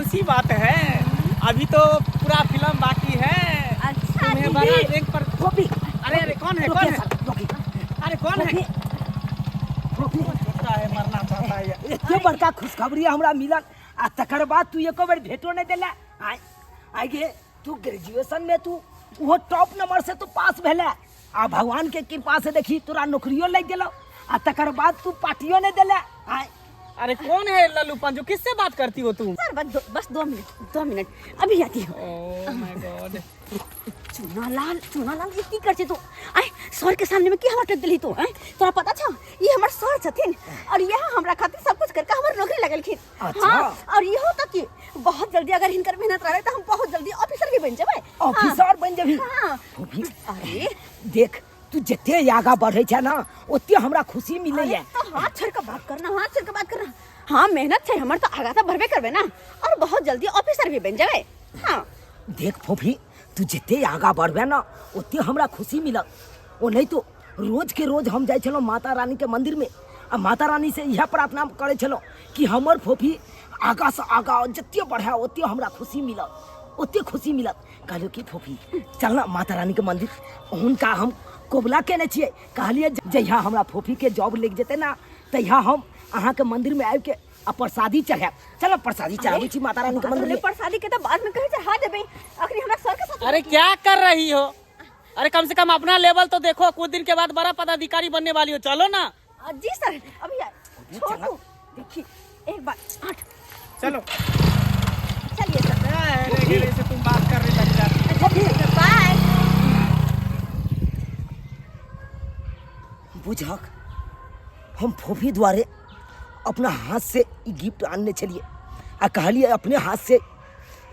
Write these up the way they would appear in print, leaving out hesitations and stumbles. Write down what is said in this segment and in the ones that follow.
कौन सी बात है, अभी तो पूरा फिल्म बाकी है। अच्छा तुम्हें बड़ा रैंक पर फोफी, अरे कौन है अरे कौन है? सोचता है मरना चाहता है। एते बड़का खुशखबरी हमरा मिलल आ तकर बाद तू एको बेर भेटो नहीं देला। आगे तू ग्रेजुएशन में तू वो टॉप नंबर से तू पास भेले आ भगवान के कृपा से देखी तोरा नौकरियों लग गेलो आ तकर बाद तू पार्टियों नहीं देले। अरे कौन है लल्लू पंजू, किससे बात करती हो तुम? सर बस 2 मिनट अभी आती हूँ। Oh my God. चुनालाल ये की करछे तू? आय सर के सामने में की हमरा टक देली तू? हैं तोरा पता छ ये हमर सर छथिन और यह हमरा खातिर सब कुछ करके हमर नौकरी लगलखिन। हां और इहो तक कि बहुत जल्दी अगर हिनकर मेहनत रहे त हम बहुत जल्दी ऑफिसर भी बन जेबै। ऑफिसर बन जेबी? हां अरे देख तू जते आगा बढ़े छ ना ओते हमरा खुशी मिले है। तो हाथ छोड़ के बात करना। हाँ मेहनत से हमर तो आगा तो बढ़बे करबे ना और बहुत जल्दी ऑफिसर भी बन जेबै। हां देख फोफी तू जते आगा बढ़बे ना ओते हमरा खुशी मिलत। ओ नहीं तो रोज के रोज हम जाय छलो माता रानी के मंदिर में आ माता रानी से यह प्रार्थना करे छलो कि हमर फोफी आगा से आगा जते बढ़े ओते हमरा खुशी मिलत। कहलो कि फोफी चल ना माता रानी के मंदिर उनका हम कोबला केने छिए। कहलिए जहिया हमरा फोफी के जॉब लग जेते ना तहिया हम अहाँ के मंदिर में आबि के आ प्रसादी चढ़ाब। चलो प्रसादी चढ़ाबी छी माता रानी के मंदिर में। प्रसादी के तो बाद में कहे चढ़ा देबे, अखनी हमरा सर के साथ। अरे क्या कर रही हो? अरे कम से कम अपना लेवल तो देखो, कुछ दिन के बाद बड़ा पदाधिकारी बनने वाली हो। चलो ना। जी सर अभी छोड़ दो। देखिए एक बार 8 चलो चलिए सर। रेगेरे से तुम बात करने लग जाती हो। बाय। बुझक हम फोफी द्वारे अपना हाथ से ई गिफ्ट आनने चलिए आ कहलिए अपने हाथ से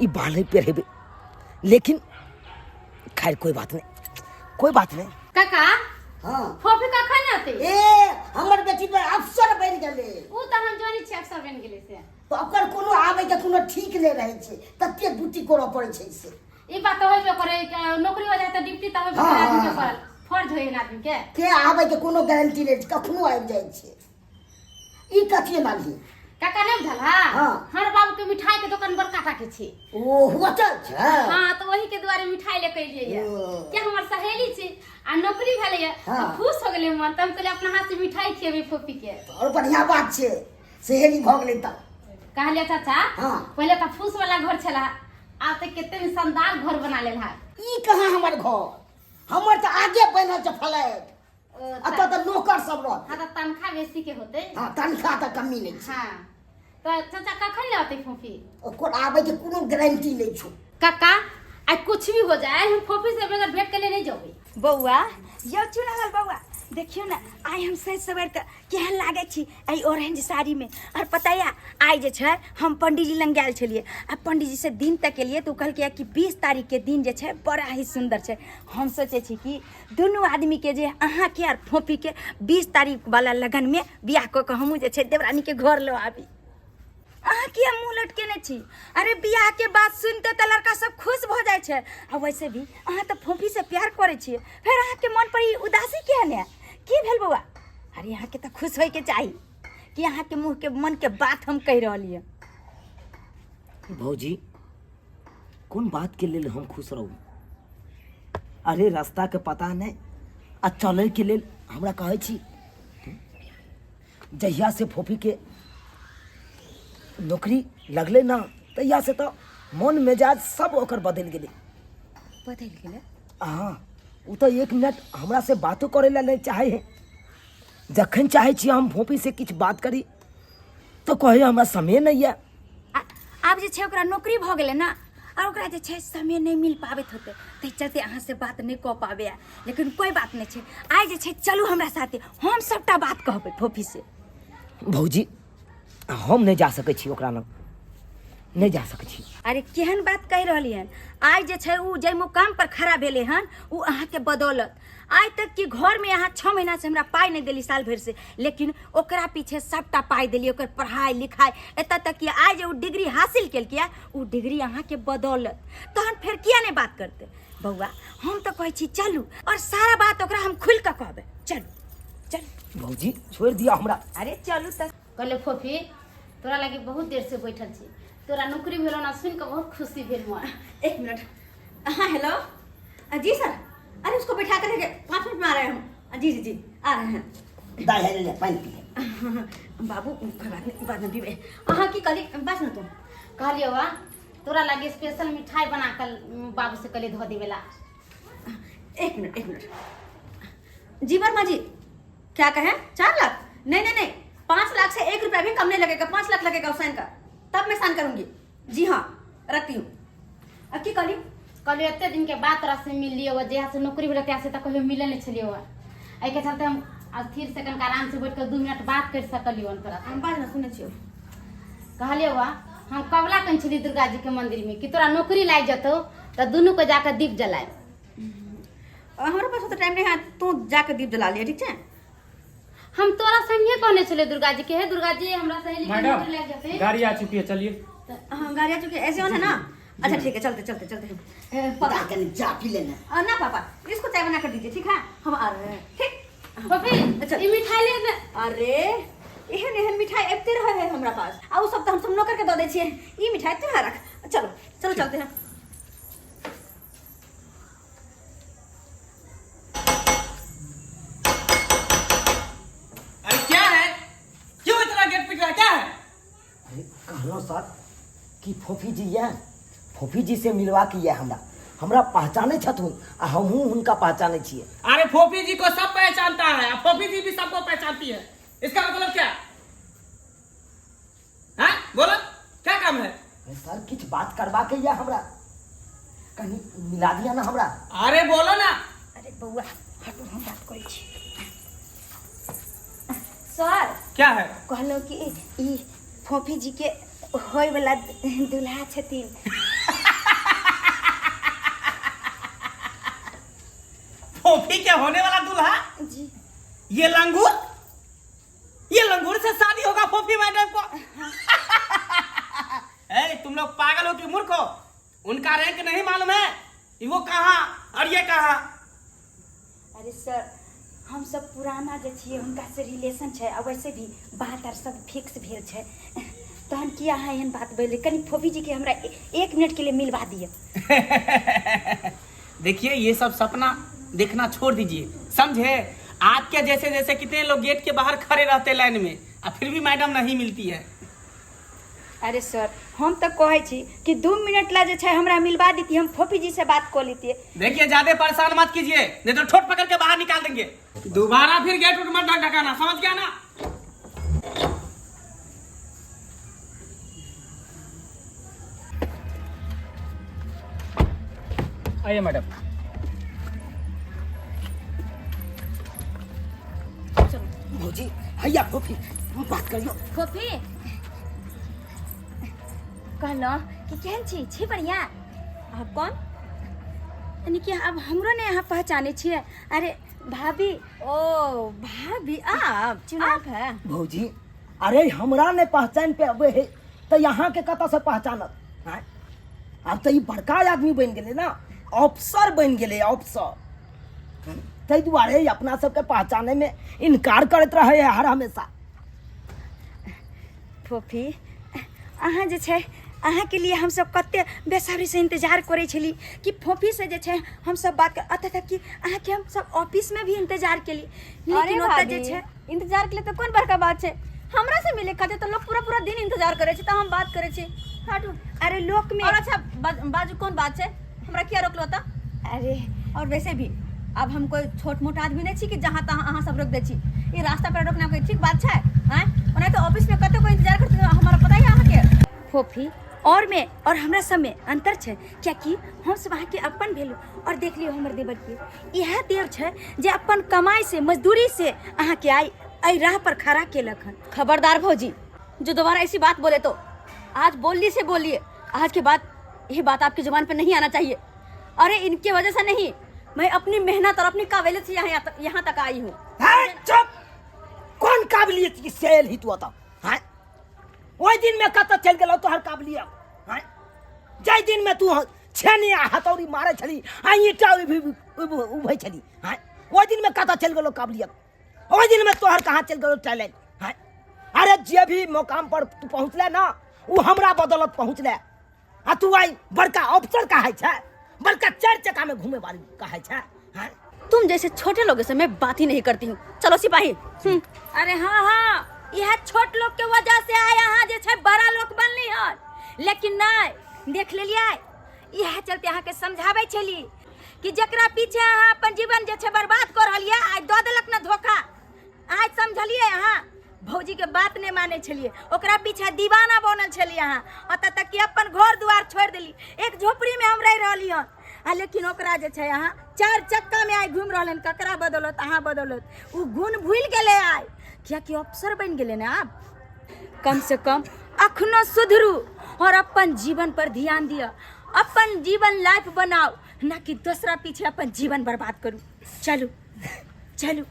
ई बाल पहरेबे, लेकिन खैर कोई बात नहीं। काका हाँ फोफी का खाने आते ए हमर बेटी पे अफसर बन गेले। उ त हम जानी छी अक्सर बन गेले से। तो ओकर कोनो आबै के कोनो ठीक नहीं रहे छे, तते ड्यूटी करऽ पड़े छे से। ई बात तो होइबे करे, नौकरी हो जाए त ड्यूटी त होइबे करे, आदमी के करल फर्ज होय ना आदमी के आबै के कोनो गारंटी नहीं, कखनो आबि जाय छे। ई कथि मानली काका नहीं बुझल? हाँ। हर बाबू के मिठाई के दुकान बड़का टा के छी। ओ होटल छे? हां तो वही के द्वारे मिठाई ले कइलिए ये के हमर सहेली छी आ नौकरी भेले ये। हाँ। खुश हो गेले मन, तम कहले अपना हाथ से मिठाई खिएबे फोफी के। और बढ़िया बात छे, सहेली भ गेलै त। कहलिए चाचा हाँ। पहले त फूस वाला घर छला, आ त केते शानदार घर बना लेल है। ई कहाँ हमर घर? हमर त आगे बनल छ फ्लैट, अत त नौकर सब रह। हाँ तो तनख्वाह बेसी के होते। हां तनख्वाह त कमी नहीं छे। हाँ तो चाचा कखन ले आते फोफी? ओकर आबै के कोनो गारंटी नहीं छो। काका आज कुछ भी हो जाए हम फोफी से बगैर भेंट के लिए नहीं जाओगे। बौआ यो चुनालाल बौआ देखियो ना आइ हम सज सवार के केहन लागे छी आई ऑरेंज साड़ी में। और पता है आई जे छै हम पंडित जी लंग गेल छलिए आ पंडित जी से दिन तक के लिए तो कहल के कि 20 तारीख के दिन जे छै बड़ा ही सुंदर छै। हम सोचे छी कि दोनों आदमी के जे अहाँ के और फोफी के 20 तारीख वाला लगन में बियाह क के हमहू जे छै देवरानी के घर लो आबी। अहाँ किया मुँह लटकेने छी? अरे बियाह के बात सुनते तो लड़का सब खुश भ जाय छै। आ वैसे भी अहाँ तो फोफी से प्यार करे छिए, फिर अहाँ के मन पर ई उदासी केहन है? की भेल बउआ? अरे अहाँ के तो खुश होय के चाही कि अहाँ के मुंह के मन के बात हम कह रहलिए। भौजी कौन बात के लेल हम खुश रहू? अरे रास्ता के पता नहीं आ चले के लेल हमरा कहे छी। जहिया से फोफी के नौकरी लगले ना तहिया से तो मन मेजाज सब ओकर बदल गेले। हाँ वो तो 1 मिनट हमरा से बातो करे ला नहीं चाहे है। जखन चाहे छी हम फोफी से कुछ बात करी तो कहे हमरा समय नहीं है। आब जे छै ओकरा नौकरी भ गेले ना और ओकरा जे छै समय नहीं मिल पाबैत होते तै चलते अहाँ से बात नहीं क पाबे। लेकिन कोई बात नहीं छै, आइ जे छै चलू हमरा साथे, हम सबटा बात कहबै फोफी से। भौजी हम नहीं जा सके छी ओकरा लग, नहीं जा सके छी। अरे केहन बात कह रही हन? आज जे छै उ जे मुकाम पर खड़ा भेले हन उ अहाँ के बदौलत। आज तक कि घर में अहाँ 6 महीना से हमरा पाई नहीं देली साल भर से, लेकिन ओकरा पीछे सबटा पाई देली, ओकर पढ़ाई लिखाई एत तक कि आज उ डिग्री हासिल केल किया, उ डिग्री अहाँ के बदौलत। तहन फिर किया नहीं बात करते? बउआ हम तो कहे छी चलू और सारा बात ओकरा हम खुल के कहबे। चलू चल भौजी छोड़ दिया हमरा। अरे चलू तक कहले फोफी तोरा लगे बहुत देर से बैठल छी। तोरा नौकरी भेलो ना सुन के बहुत खुशी भेल मोर। 1 मिनट। हाँ हेलो जी सर। अरे उसको बैठा कर 5 मिनट में आ रहे हैं हम। जी जी जी आ रहे हैं। दाई है ले पानी पी। बाबू बाद में पीबे। हाँ की कली बस न तुम कहलियो वा तोरा लगे स्पेशल मिठाई बना कर बाबू से कले धो देवेला। 1 मिनट। जी वर्मा जी क्या कहें? 4 लाख? नहीं 5 लाख से 1 रुपया भी कम नहीं लगेगा। 5 लाख लगेगा उस साइन का, तब मैं साइन करूंगी। जी हाँ रखती हूँ। अब की कली कहलियो एते दिन के बाद तोरा से मिल लियो जहाँ से नौकरी भेल तहाँ से तो कहियो मिले नहीं छलियो। एहि के चलते हम स्थिर से कन आराम से बैठ कर 2 मिनट बात कर सकलियो तोरा। हम बात न सुने छियो। कहलियो वा हम कबला कन छली दुर्गा जी के मंदिर में कि तोरा नौकरी लाग जतो तो दोनों को जाकर दीप जलाए। हमारे पास तो टाइम नहीं है, तू जाकर दीप जला लिया ठीक है। हम तोरा संगे कहने चले दुर्गा जी के है दुर्गा जी हमरा सहेली के नौकरी लाग जते। मैडम गाड़ी आ चुकी है, चलिए। हाँ गाड़ी आ चुकी है, ऐसे होना ना। अच्छा ठीक है चलते पता कर जा पी लेना। ना पापा इसको चाय बना कर दीजिए ठीक है, हम आ रहे हैं ठीक। पपी अच्छा ई मिठाई ले। अरे एहन मिठाई एबते रहे है हमरा पास, आ उ सब तो हम सब नौकर के दे दै छियै। ई मिठाई तू रख। चलो चलते हैं। अरे क्या है, क्यों इतना गेट पिट रहा है, क्या है? अरे कहलो सर कि फोफी जी है, फोफी जी से मिलवा के हमरा पहचाने छथुन आ हमहू उनका पहचाने छिए। अरे फोफी जी को सब पहचानता है, फोफी जी भी सबको पहचानती है। इसका मतलब क्या है? बोलो क्या काम है? अरे सर किछ बात करवा के या हमरा कहीं मिला दिया ना हमरा। अरे बोलो ना। अरे बउआ हटो हम बात करै छी। सर क्या है? कहलो कि ई फोफी जी के होय वाला दुल्हा छथिन। फोफी के होने वाला दूल्हा? जी ये लंगूर से शादी होगा फोफी मैडम को? ए, तुम लोग पागल हो कि मूर्ख हो? उनका रैंक नहीं मालूम है? वो कहाँ और ये कहाँ? अरे सर हम सब पुराना जे छियै हुनका से रिलेशन छै, आ वैसे भी बात आर सब फिक्स भेल छै। तहन की अहाँ एहन बात बोले, कनी फोफी जी के हमरा 1 मिनट के लिए मिलवा दिए। देखिए ये सब सपना देखना छोड़ दीजिए, समझे? आज के जैसे जैसे कितने लोग गेट के बाहर खड़े रहते लाइन में, और फिर भी मैडम नहीं मिलती है। अरे सर हम तो कहे छी कि 2 मिनट ला जे छै हमरा मिलवा देती, हम फोफी जी से बात कर लेती। देखिए ज्यादा परेशान मत कीजिए, नहीं तो ठोट पकड़ के बाहर निकाल देंगे। दोबारा फिर गेट उठ मत ढकाना, समझ गया ना? आइए मैडम। भौजी हैया फोफी बात करियो। फोफी कहलो कि केहन छी बढ़िया? आप कौन? यानी कि अब हमरो ने यहाँ पहचाने छिए। अरे भाभी। ओ भाभी आप चुनाव है भौजी। अरे हमरा ने पहचान पे अबे है तो यहाँ के कत से पहचानत हैं? अब तो ये बड़का आदमी बन गए ना, अफसर बन गए अफसर। तै दुआरे अपना सबके पहचाने में इनकार करत रहे है हर हमेशा। फोफी अहाँ जे छै अहाँ के लिए हम सब कते बेसब्री से इंतजार करे छली कि फोफी से जे छै हम सब बात कर अत तक कि अहाँ के हम सब ऑफिस में भी इंतजार केली, लेकिन ओतऽ जे छै इंतजार के लिए तो कौन बड़का बात है? हमरा से मिले खातिर तो लोग पूरा दिन इंतजार करे छै, तो हम बात करे छी। हटू। अरे लोक में। और अच्छा बाजू कौन बात है? हमरा क्या रोकलो था? अरे और वैसे भी अब हम कोई छोट मोट आदमी नहीं छी कि जहाँ तहाँ अहाँ सब रोक दे छी। ये रास्ता पर रोकना कोई ठीक बात है? नहीं तो ऑफिस में कते कोई इंतजार करते हमारा पता ही अहाँ के। फोफी और में और हमरा सब में अंतर छै, क्या कि हम सब अहाँ के अपन भेलू। और देख लियो हमर देवर के यह देव छै जे अपन कमाई से मजदूरी से अहाँ के आई राह पर खड़ा केलक हन। खबरदार भौजी, जो दोबारा ऐसी बात बोले तो आज बोलिए से बोलिए, आज के बाद ये बात आपकी जुबान पे नहीं आना चाहिए। अरे इनकी वजह से नहीं, मैं अपनी मेहनत और अपनी काबिलियत से यहाँ तक आई हूँ। चुप! कौन काबिलियत की सेल ही तू था? वही दिन में कत चल गलो तो हर काबिलियत हैं? जय दिन में तू छेनी हथौड़ी मारे छली ईटा उभै छली हैं? वही दिन में कत चल गलो काबिलियत? वही दिन में तोहर कहाँ चल गलो टैलेंट हैं? अरे जे भी मुकाम पर तू पहुँचले ना वो हमरा बदौलत पहुँचले। आ तू आई बड़का अफसर कहे छै, बड़का 4 चक्का में घूमे वाली कहे छै। हाँ? तुम जैसे छोटे लोगों से मैं बात ही नहीं करती हूँ। चलो सिपाही। अरे हाँ हाँ, यह छोट लोग के वजह से आए यहाँ जे छै बड़ा लोग बनली हन, लेकिन नहीं देख लेलिए। यह चलते अहाँ के समझावे छली कि जकरा पीछे अहाँ अपन जीवन जे छै बर्बाद कर रहलिए, आज दऽ देलक ना धोखा। आज समझलिए अहाँ भौजी के बात नहीं माने छलिए, ओकरा पीछे दीवाना बनल छलिए अहाँ। अतः तक कि अपन घर दुआर छोड़ देली, एक झोपड़ी में हम रह रहली हन। लेकिन ओकरा जे छै अहाँ 4 चक्का में आइ घूम रहलन, ककरा बदौलत? अहाँ बदौलत। उ गुण भूल गेले आइ, कियाकि अफसर बन गेले ना। आप कम से कम अखनो सुधरू और अपन जीवन पर ध्यान दिया, अपन जीवन लाइफ बनाओ, ना कि दूसरा पीछे अपन जीवन बर्बाद करू। चलू चलू।